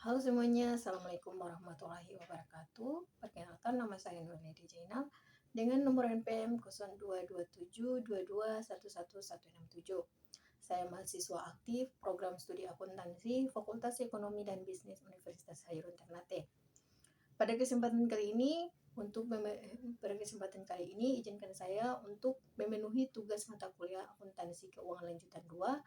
Halo semuanya, Assalamualaikum warahmatullahi wabarakatuh. Perkenalkan, nama saya Nurlidi Jainal dengan nomor NPM 022722111167. Saya mahasiswa aktif program studi akuntansi Fakultas Ekonomi dan Bisnis Universitas Hairun Ternate. Pada kesempatan kali ini, izinkan saya untuk memenuhi tugas mata kuliah akuntansi keuangan lanjutan 2.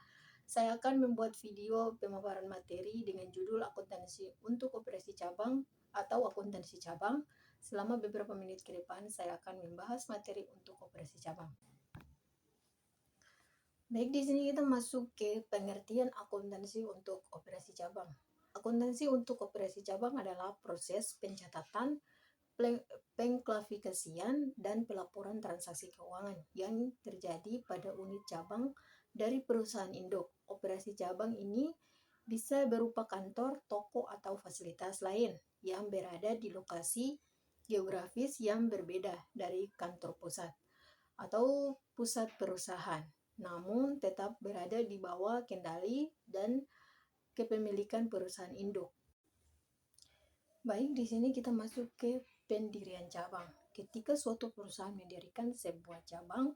Saya akan membuat video pemaparan materi dengan judul akuntansi untuk operasi cabang atau akuntansi cabang. Selama beberapa menit ke depan, saya akan membahas materi untuk operasi cabang. Baik, di sini kita masuk ke pengertian akuntansi untuk operasi cabang. Akuntansi untuk operasi cabang adalah proses pencatatan, pengklasifikasian, dan pelaporan transaksi keuangan yang terjadi pada unit cabang dari perusahaan induk. Operasi cabang ini bisa berupa kantor, toko, atau fasilitas lain yang berada di lokasi geografis yang berbeda dari kantor pusat atau pusat perusahaan, namun tetap berada di bawah kendali dan kepemilikan perusahaan induk. Baik, di sini kita masuk ke pendirian cabang. Ketika suatu perusahaan mendirikan sebuah cabang,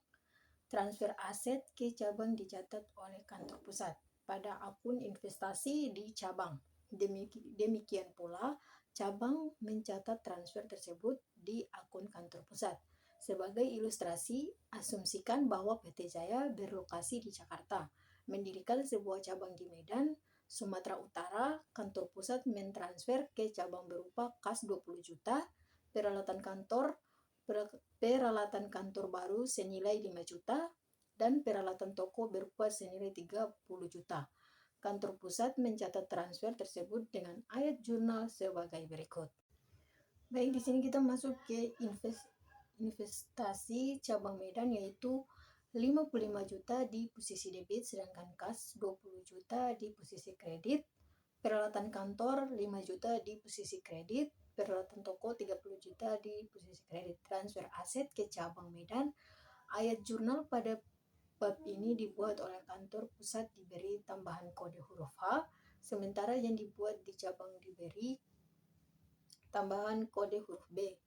transfer aset ke cabang dicatat oleh kantor pusat pada akun investasi di cabang. Demikian pula, cabang mencatat transfer tersebut di akun kantor pusat. Sebagai ilustrasi, asumsikan bahwa PT Jaya berlokasi di Jakarta, mendirikan sebuah cabang di Medan, Sumatera Utara. Kantor pusat mentransfer ke cabang berupa kas 20 juta, peralatan kantor baru senilai 5 juta, dan peralatan toko berupa senilai 30 juta. Kantor pusat mencatat transfer tersebut dengan ayat jurnal sebagai berikut. Baik, di sini kita masuk ke investasi cabang Medan, yaitu 55 juta di posisi debit, sedangkan kas 20 juta di posisi kredit, peralatan kantor 5 juta di posisi kredit, peralatan toko 30 juta di posisi kredit. Transfer aset ke cabang Medan. Ayat jurnal pada bab ini dibuat oleh kantor pusat diberi tambahan kode huruf H, sementara yang dibuat di cabang diberi tambahan kode huruf B.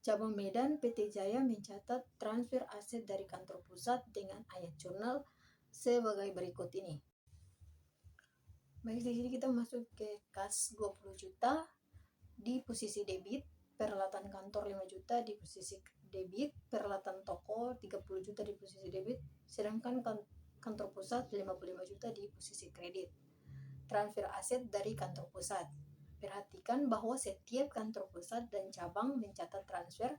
Cabang Medan PT Jaya mencatat transfer aset dari kantor pusat dengan ayat jurnal sebagai berikut ini. Baik, di sini kita masuk ke kas 20 juta di posisi debit, peralatan kantor 5 juta di posisi debit, peralatan toko 30 juta di posisi debit, sedangkan kantor pusat 55 juta di posisi kredit. Transfer aset dari kantor pusat. Perhatikan bahwa setiap kantor pusat dan cabang mencatat transfer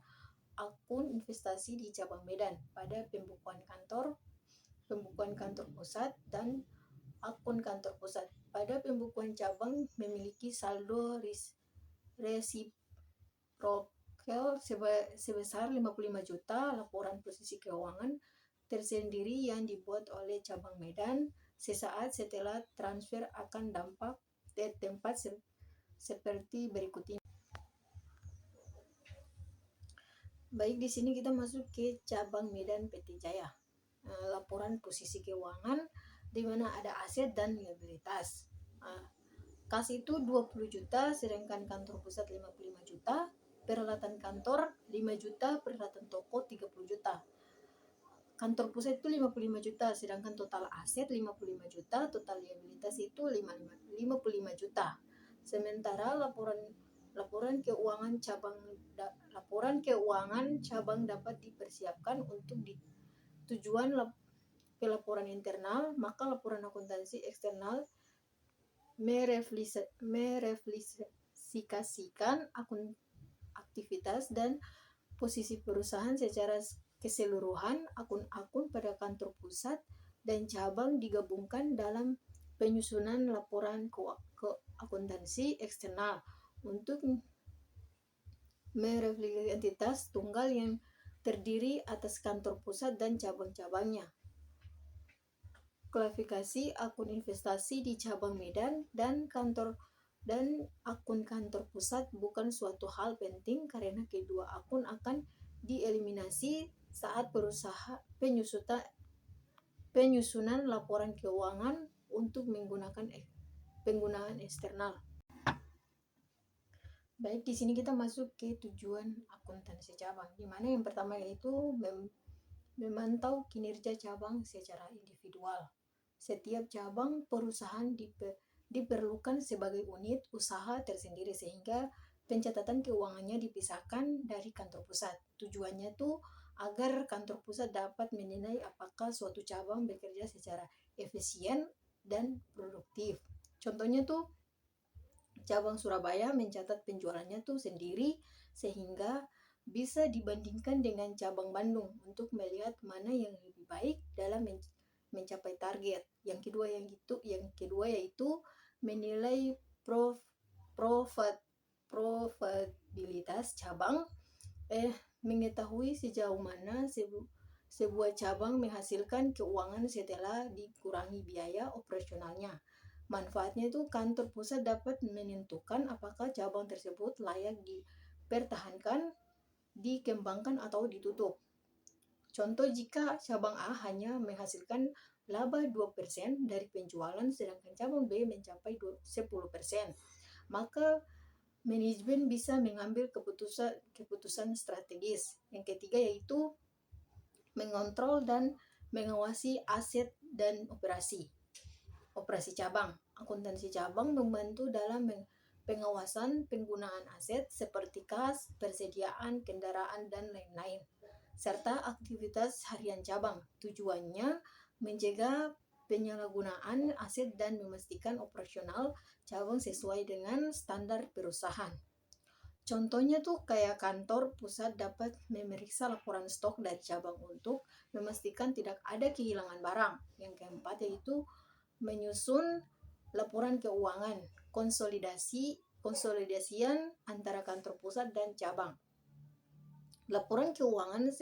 akun investasi di cabang Medan pada pembukuan kantor pusat dan akun kantor pusat. Pada pembukuan cabang memiliki saldo resiprokal sebesar 55 juta. Laporan posisi keuangan tersendiri yang dibuat oleh cabang Medan sesaat setelah transfer akan dampak tempat seperti berikut ini. Baik, di sini kita masuk ke cabang Medan PT Jaya. Laporan posisi keuangan di mana ada aset dan liabilitas. Kas itu 20 juta, sedangkan kantor pusat 55 juta, peralatan kantor 5 juta, peralatan toko 30 juta. Kantor pusat itu 55 juta, sedangkan total aset 55 juta, total liabilitas itu 55 juta. Sementara laporan keuangan cabang dapat dipersiapkan untuk tujuan pelaporan internal, maka laporan akuntansi eksternal merefleksikan aktivitas dan posisi perusahaan secara keseluruhan. Akun-akun pada kantor pusat dan cabang digabungkan dalam penyusunan laporan ke akuntansi eksternal untuk merefleksi entitas tunggal yang terdiri atas kantor pusat dan cabang-cabangnya. Klasifikasi akun investasi di cabang Medan dan akun kantor pusat bukan suatu hal penting karena kedua akun akan dieliminasi saat penyusunan laporan keuangan untuk penggunaan eksternal. Baik, di sini kita masuk ke tujuan akuntansi cabang, di mana yang pertama yaitu memantau kinerja cabang secara individual. Setiap cabang perusahaan diperlukan sebagai unit usaha tersendiri sehingga pencatatan keuangannya dipisahkan dari kantor pusat. Tujuannya tuh agar kantor pusat dapat menilai apakah suatu cabang bekerja secara efisien dan produktif. Contohnya tuh cabang Surabaya mencatat penjualannya tuh sendiri sehingga bisa dibandingkan dengan cabang Bandung untuk melihat mana yang lebih baik dalam mencapai target. Yang kedua yaitu menilai profit profitabilitas cabang, mengetahui sejauh mana sebuah cabang menghasilkan keuangan setelah dikurangi biaya operasionalnya. Manfaatnya itu kantor pusat dapat menentukan apakah cabang tersebut layak dipertahankan, dikembangkan atau ditutup. Contoh, jika cabang A hanya menghasilkan laba 2% dari penjualan sedangkan cabang B mencapai 10%, maka manajemen bisa mengambil keputusan strategis. Yang ketiga yaitu mengontrol dan mengawasi aset dan operasi cabang. Akuntansi cabang membantu dalam pengawasan penggunaan aset seperti kas, persediaan kendaraan, dan lain-lain, serta aktivitas harian cabang. Tujuannya mencegah penyalahgunaan aset dan memastikan operasional cabang sesuai dengan standar perusahaan. Contohnya tuh kayak kantor pusat dapat memeriksa laporan stok dari cabang untuk memastikan tidak ada kehilangan barang. Yang keempat yaitu menyusun laporan keuangan, konsolidasian antara kantor pusat dan cabang. Laporan keuangan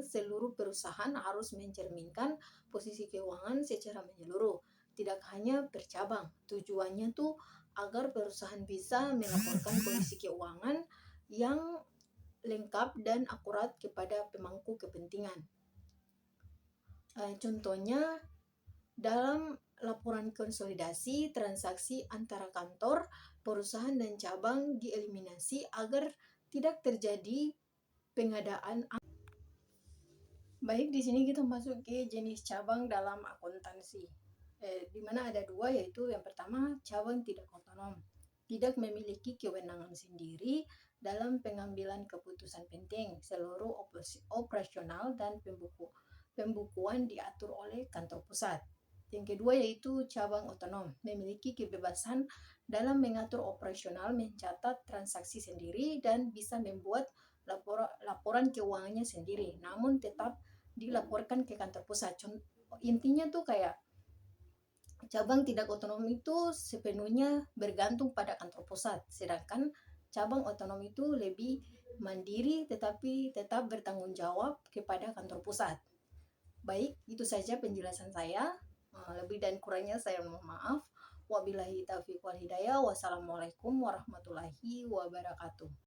seluruh perusahaan harus mencerminkan posisi keuangan secara menyeluruh, tidak hanya per cabang. Tujuannya tuh agar perusahaan bisa melaporkan kondisi keuangan yang lengkap dan akurat kepada pemangku kepentingan. Contohnya dalam laporan konsolidasi transaksi antara kantor, perusahaan dan cabang dieliminasi agar tidak terjadi pengadaan. Baik, di sini kita masuk ke jenis cabang dalam akuntansi. Di mana ada dua, yaitu yang pertama cabang tidak otonom, tidak memiliki kewenangan sendiri dalam pengambilan keputusan penting. Seluruh operasional dan pembukuan diatur oleh kantor pusat. Yang kedua yaitu cabang otonom, memiliki kebebasan dalam mengatur operasional, mencatat transaksi sendiri, dan bisa membuat laporan keuangannya sendiri, namun tetap dilaporkan ke kantor pusat. Intinya tuh kayak cabang tidak otonom itu sepenuhnya bergantung pada kantor pusat, sedangkan cabang otonom itu lebih mandiri tetapi tetap bertanggung jawab kepada kantor pusat. Baik, itu saja penjelasan saya. Lebih dan kurangnya saya mohon maaf. Wabillahi taufiq wal hidayah. Wassalamualaikum warahmatullahi wabarakatuh.